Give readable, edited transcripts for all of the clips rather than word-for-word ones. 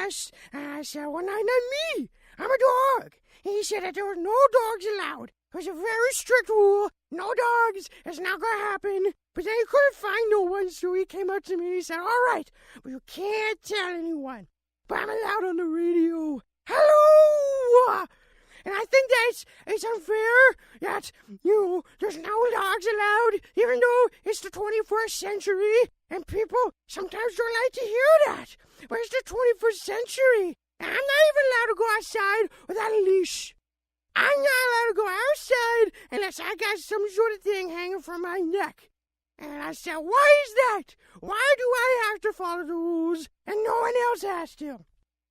boss. And I said, well, not me. I'm a dog. And he said that there were no dogs allowed. It was a very strict rule. No dogs. It's not going to happen. But then he couldn't find no one, so he came up to me and he said, all right, but you can't tell anyone. But I'm allowed on the radio. Hello! And I think that it's unfair that, there's no dogs allowed, even though it's the 21st century, and people sometimes don't like to hear that. But it's the 21st century, and I'm not even allowed to go outside without a leash. I'm not allowed to go outside unless I got some sort of thing hanging from my neck. And I said, why is that? Why do I have to follow the rules and no one else has to?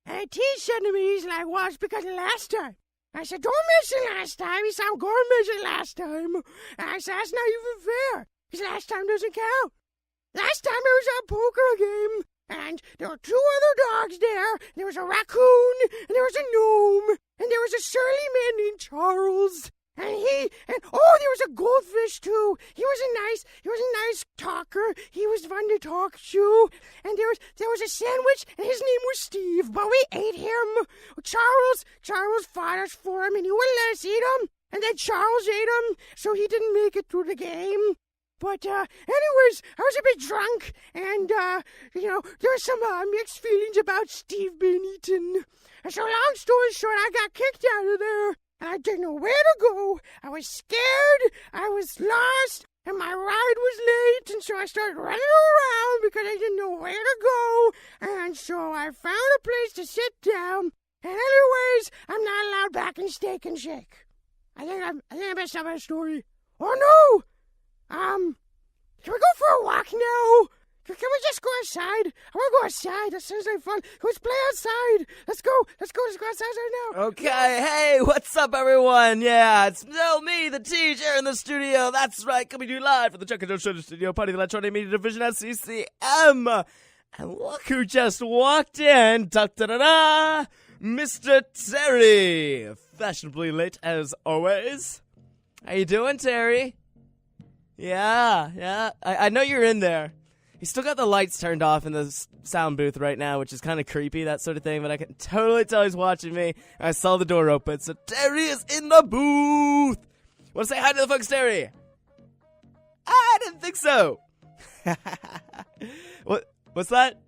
And Teej said to me, he's like, well, it's because of last time. I said, don't mention last time. He said, I'm going to mention last time. And I said, that's not even fair, because last time doesn't count. Last time there was a poker game, and there were 2 other dogs there. There was a raccoon, and there was a gnome, and there was a surly man named Charles. And there was a goldfish too. He was a nice talker. He was fun to talk to. And there was a sandwich, and his name was Steve, but we ate him. Charles fought us for him, and he wouldn't let us eat him. And then Charles ate him, so he didn't make it through the game. But, anyways, I was a bit drunk, and, there were some, mixed feelings about Steve being eaten. And so, long story short, I got kicked out of there. And I didn't know where to go. I was scared. I was lost. And my ride was late. And so I started running around because I didn't know where to go. And so I found a place to sit down. And anyways, I'm not allowed back in Steak and Shake. I think I messed up my story. Oh no! Can we go for a walk now? Can we just go outside? I want to go outside. That sounds like fun. Let's play outside. Let's go outside right now. Okay, hey, what's up, everyone? Yeah, it's still me, the Teej, here in the studio. That's right, coming to you live from the Chuck and Joe Show Studio, part of the Electronic Media Division at CCM. And look who just walked in. Da-da-da-da! Mr. Terry. Fashionably late, as always. How you doing, Terry? Yeah. I know you're in there. He's still got the lights turned off in the sound booth right now, which is kind of creepy, that sort of thing, but I can totally tell he's watching me. I saw the door open, so Terry is in the booth! Want to say hi to the folks, Terry? I didn't think so. What's that?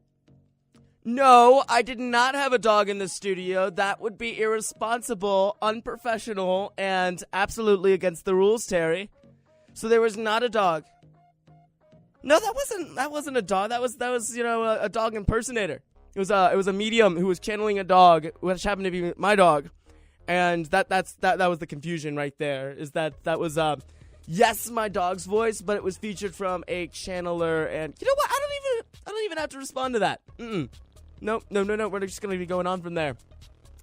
No, I did not have a dog in the studio. That would be irresponsible, unprofessional, and absolutely against the rules, Terry. So there was not a dog. No, that wasn't a dog. That was a dog impersonator. It was a medium who was channeling a dog, which happened to be my dog, and that was the confusion right there. Is that was yes, my dog's voice, but it was featured from a channeler, and you know what? I don't even have to respond to that. No. We're just gonna be going on from there.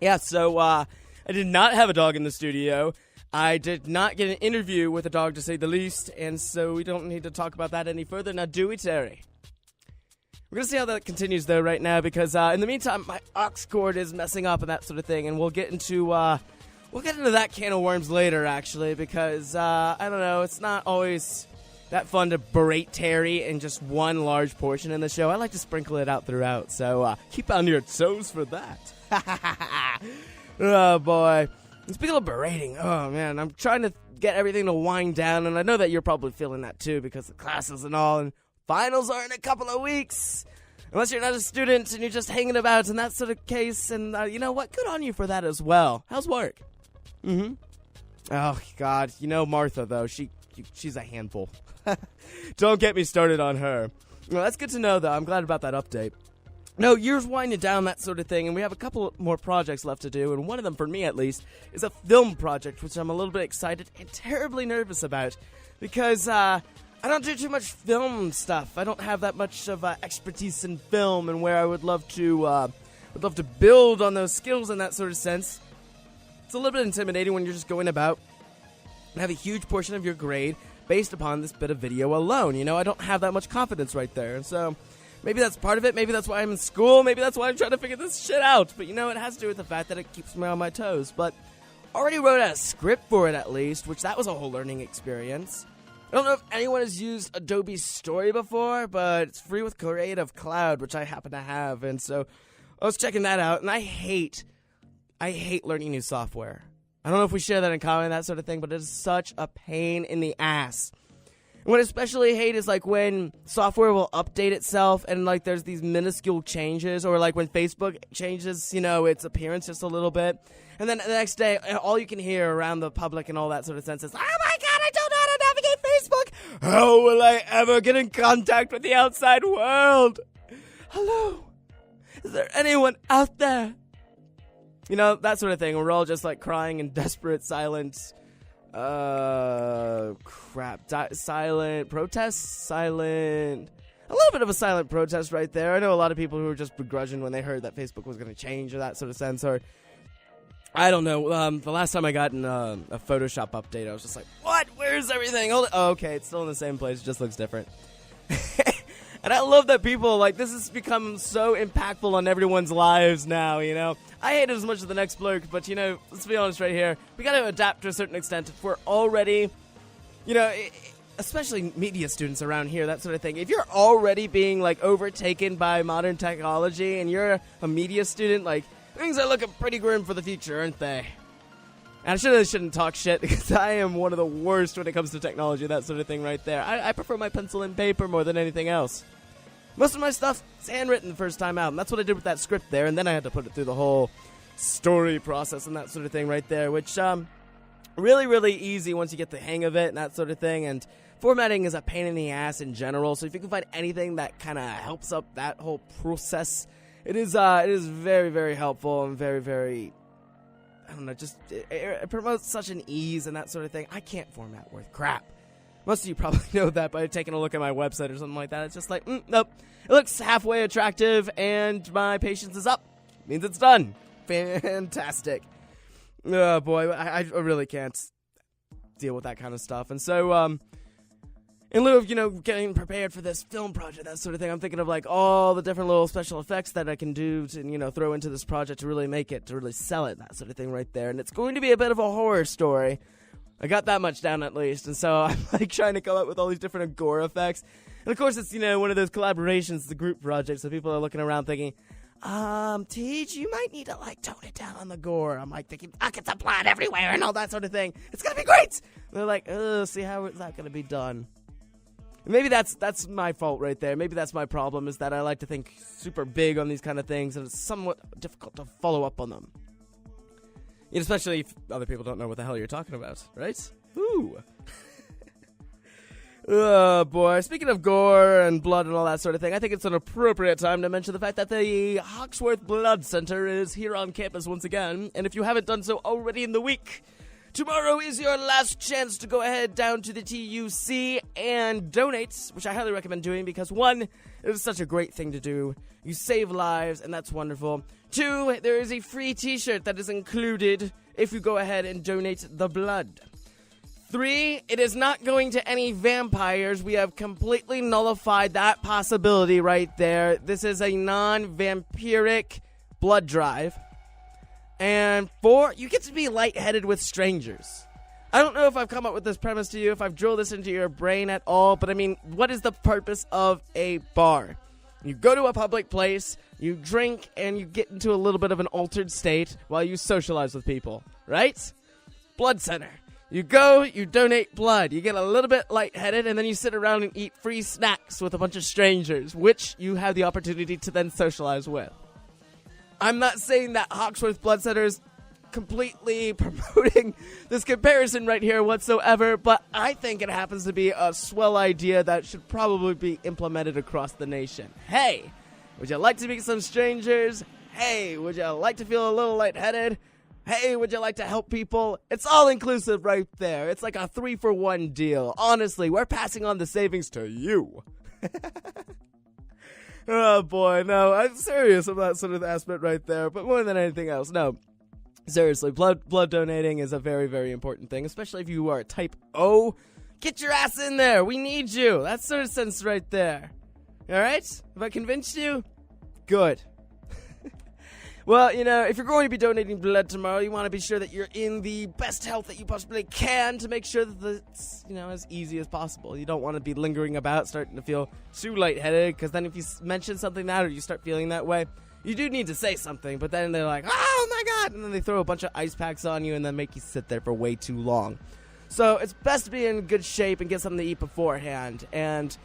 Yeah. So I did not have a dog in the studio. I did not get an interview with a dog, to say the least, and so we don't need to talk about that any further. Now, do we, Terry? We're going to see how that continues, though, right now, because in the meantime, my aux cord is messing up and that sort of thing, and we'll get into that can of worms later, actually, because, I don't know, it's not always that fun to berate Terry in just one large portion in the show. I like to sprinkle it out throughout, so keep on your toes for that. Oh, boy. Speaking of berating, oh man, I'm trying to get everything to wind down, and I know that you're probably feeling that too because of classes and all, and finals are in a couple of weeks. Unless you're not a student and you're just hanging about in that sort of case, and you know what? Good on you for that as well. How's work? Oh, God. You know Martha, though. She's a handful. Don't get me started on her. Well, that's good to know, though. I'm glad about that update. No, years winding down, that sort of thing, and we have a couple more projects left to do, and one of them, for me at least, is a film project, which I'm a little bit excited and terribly nervous about, because I don't do too much film stuff. I don't have that much of expertise in film, and where I would love to build on those skills in that sort of sense. It's a little bit intimidating when you're just going about and have a huge portion of your grade based upon this bit of video alone. You know, I don't have that much confidence right there, and so maybe that's part of it. Maybe that's why I'm in school. Maybe that's why I'm trying to figure this shit out. But, you know, it has to do with the fact that it keeps me on my toes. But already wrote out a script for it, at least, which that was a whole learning experience. I don't know if anyone has used Adobe Story before, but it's free with Creative Cloud, which I happen to have. And so I was checking that out, and I hate learning new software. I don't know if we share that in common, that sort of thing, but it is such a pain in the ass. And what I especially hate is like when software will update itself and like there's these minuscule changes, or like when Facebook changes, its appearance just a little bit. And then the next day, all you can hear around the public and all that sort of sense is, oh my God, I don't know how to navigate Facebook. How will I ever get in contact with the outside world? Hello? Is there anyone out there? That sort of thing. We're all just like crying in desperate silence. Silent protest, a little bit of a silent protest right there. I know a lot of people who were just begrudging when they heard that Facebook was going to change, or that sort of sense, or I don't know. The last time I got in a Photoshop update, I was just like, what? Where's everything? Oh, okay, it's still in the same place. It just looks different. And I love that people, this has become so impactful on everyone's lives now, I hate it as much as the next bloke, but, let's be honest right here. We got to adapt to a certain extent. If we're already, especially media students around here, that sort of thing. If you're already being, overtaken by modern technology and you're a media student, things are looking pretty grim for the future, aren't they? And I shouldn't talk shit, because I am one of the worst when it comes to technology, that sort of thing right there. I prefer my pencil and paper more than anything else. Most of my stuff is handwritten the first time out, and that's what I did with that script there, and then I had to put it through the whole story process and that sort of thing right there, which, really, really easy once you get the hang of it and that sort of thing, and formatting is a pain in the ass in general, so if you can find anything that kind of helps up that whole process, it is very, very helpful and very, very, I don't know, just, it promotes such an ease and that sort of thing. I can't format worth crap. Most of you probably know that by taking a look at my website or something like that. It's just like, nope. It looks halfway attractive, and my patience is up. Means it's done. Fantastic. Oh, boy. I really can't deal with that kind of stuff. And so, in lieu of, getting prepared for this film project, that sort of thing, I'm thinking of, all the different little special effects that I can do to, throw into this project to really make it, to really sell it, that sort of thing right there. And it's going to be a bit of a horror story. I got that much down at least, and so I'm trying to come up with all these different gore effects. And of course it's, one of those collaborations, the group project, so people are looking around thinking, Teej, you might need to tone it down on the gore. I'm thinking, buckets of blood everywhere and all that sort of thing. It's gonna be great! And they're like, see how is that gonna be done? And maybe that's my fault right there. Maybe that's my problem, is that I like to think super big on these kind of things, and it's somewhat difficult to follow up on them. Especially if other people don't know what the hell you're talking about, right? Ooh. Oh, boy. Speaking of gore and blood and all that sort of thing, I think it's an appropriate time to mention the fact that the Hawksworth Blood Center is here on campus once again. And if you haven't done so already in the week, tomorrow is your last chance to go ahead down to the TUC and donate, which I highly recommend doing because, one, it is such a great thing to do. You save lives, and that's wonderful. 2, there is a free t-shirt that is included if you go ahead and donate the blood. 3, it is not going to any vampires. We have completely nullified that possibility right there. This is a non-vampiric blood drive. And 4, you get to be lightheaded with strangers. I don't know if I've come up with this premise to you, if I've drilled this into your brain at all, but I mean, what is the purpose of a bar? You go to a public place, you drink, and you get into a little bit of an altered state while you socialize with people, right? Blood center. You go, you donate blood, you get a little bit lightheaded, and then you sit around and eat free snacks with a bunch of strangers, which you have the opportunity to then socialize with. I'm not saying that Hawksworth Blood Center is completely promoting this comparison right here whatsoever, but I think it happens to be a swell idea that should probably be implemented across the nation. Hey, would you like to meet some strangers? Hey, would you like to feel a little lightheaded? Hey, would you like to help people? It's all inclusive right there. It's like a 3-for-1 deal. Honestly, we're passing on the savings to you. Oh boy, no, I'm serious about that sort of aspect right there, but more than anything else, no. Seriously, blood donating is a very, very important thing, especially if you are type O. Get your ass in there. We need you. That's sort of sense right there. All right? Have I convinced you? Good. Well, if you're going to be donating blood tomorrow, you want to be sure that you're in the best health that you possibly can to make sure that it's, as easy as possible. You don't want to be lingering about, starting to feel too lightheaded, because then if you mention something that or you start feeling that way, you do need to say something, but then they're like, oh my god, and then they throw a bunch of ice packs on you and then make you sit there for way too long. So it's best to be in good shape and get something to eat beforehand. And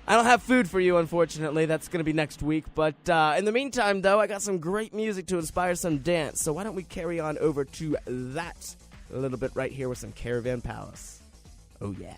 I don't have food for you, unfortunately. That's going to be next week. But in the meantime, though, I got some great music to inspire some dance. So why don't we carry on over to that a little bit right here with some Caravan Palace. Oh, yeah.